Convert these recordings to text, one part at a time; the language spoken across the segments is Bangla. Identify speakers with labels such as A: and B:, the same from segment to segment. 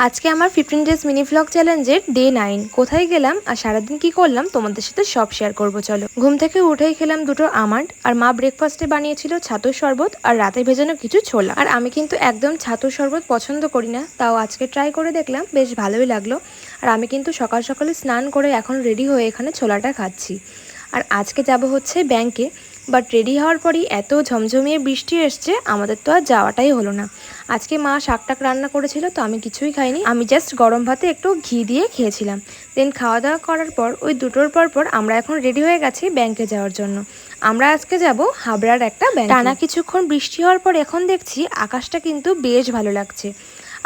A: আজকে আমার 15 ডেজ মিনি ভ্লগ চ্যালেঞ্জের ডে 9। কোথায় গেলাম আর সারাদিন কি করলাম তোমাদের সাথে সব শেয়ার করব। চলো। ঘুম থেকে উঠেই খেলাম দুটো আমন্ড, আর মা ব্রেকফাস্টে বানিয়েছিল ছাতুর শরবত আর রাতে ভেজানো কিছু ছোলা। আর আমি কিন্তু একদম ছাতুর শরবত পছন্দ করি না, তাও আজকে ট্রাই করে দেখলাম, বেশ ভালোই লাগলো। আর আমি কিন্তু সকাল সকালে স্নান করে এখন রেডি হয়ে এখানে ছোলাটা খাচ্ছি। আর আজকে যাব হচ্ছে ব্যাংকে, বাট রেডি হওয়ার পরই এত ঝমঝমিয়ে বৃষ্টি এসছে, আমাদের তো আর যাওয়াটাই হলো না। আজকে মা শাক টাক রান্না করেছিল, তো আমি কিছুই খাইনি, আমি জাস্ট গরম ভাতে একটু ঘি দিয়ে খেয়েছিলাম। দেন খাওয়া দাওয়া করার পর ওই দুটোর পর আমরা এখন রেডি হয়ে গেছি ব্যাংকে যাওয়ার জন্য। আমরা আজকে যাব হাবড়ার একটা ব্যাংক। টানা কিছুক্ষণ বৃষ্টি হওয়ার পর এখন দেখছি আকাশটা কিন্তু বেশ ভালো লাগছে।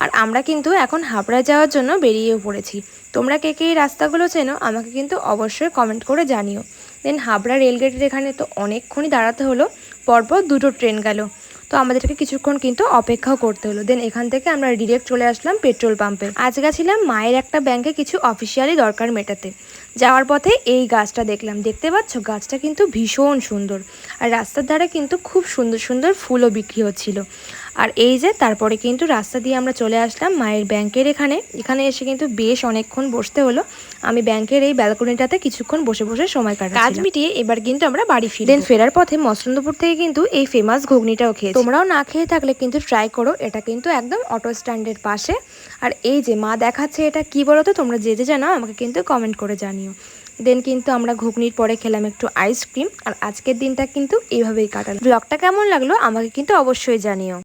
A: আর আমরা কিন্তু এখন হাবড়া যাওয়ার জন্য বেরিয়েও পড়েছি। তোমরা কে কে এই রাস্তাগুলো চেনো আমাকে কিন্তু অবশ্যই কমেন্ট করে জানিও। দেন হাবড়া রেলগেটের এখানে তো অনেকক্ষণই দাঁড়াতে হলো, পরপর দুটো ট্রেন গেল, তো আমাদেরকে কিছুক্ষণ কিন্তু অপেক্ষাও করতে হলো। দেন এখান থেকে আমরা ডিরেক্ট চলে আসলাম পেট্রোল পাম্পে। আজ গেছিলাম মায়ের একটা ব্যাংকে কিছু অফিসিয়ালি দরকার মেটাতে। যাওয়ার পথে এই গাছটা দেখলাম, দেখতে পাচ্ছ গাছটা কিন্তু ভীষণ সুন্দর। আর রাস্তার ধারে কিন্তু খুব সুন্দর সুন্দর ফুলও বিক্রি হচ্ছিল। আর এই যে তারপরে কিন্তু রাস্তা দিয়ে আমরা চলে আসলাম মায়ের ব্যাংকের এখানে এসে কিন্তু বেশ অনেকক্ষণ বসতে হলো। আমি ব্যাংকের এই ব্যালকনিটাতে কিছুক্ষণ বসে বসে সময় কাটাচ্ছিলাম। কাজ মিটিয়ে এবার কিন্তু আমরা বাড়ি ফিরি। দেন ফেরার পথে মসলন্দপুর থেকে কিন্তু এই ফেমাস ঘুগনিটাও খেয়েছি। তোমরাও না খেয়ে থাকলে কিন্তু ট্রাই করো, এটা কিন্তু একদম অটো স্ট্যান্ডের পাশে। আর এই যে মা দেখাচ্ছে, এটা কি বলো তো, তোমরা যে জানো আমাকে কিন্তু কমেন্ট করে জানিও। দেন কিন্তু আমরা ঘুগনির পরে খেলাম একটু আইসক্রিম। আর আজকের দিনটা কিন্তু এইভাবেই কাটালাম। ব্লগটা কেমন লাগলো আমাকে কিন্তু অবশ্যই জানিও।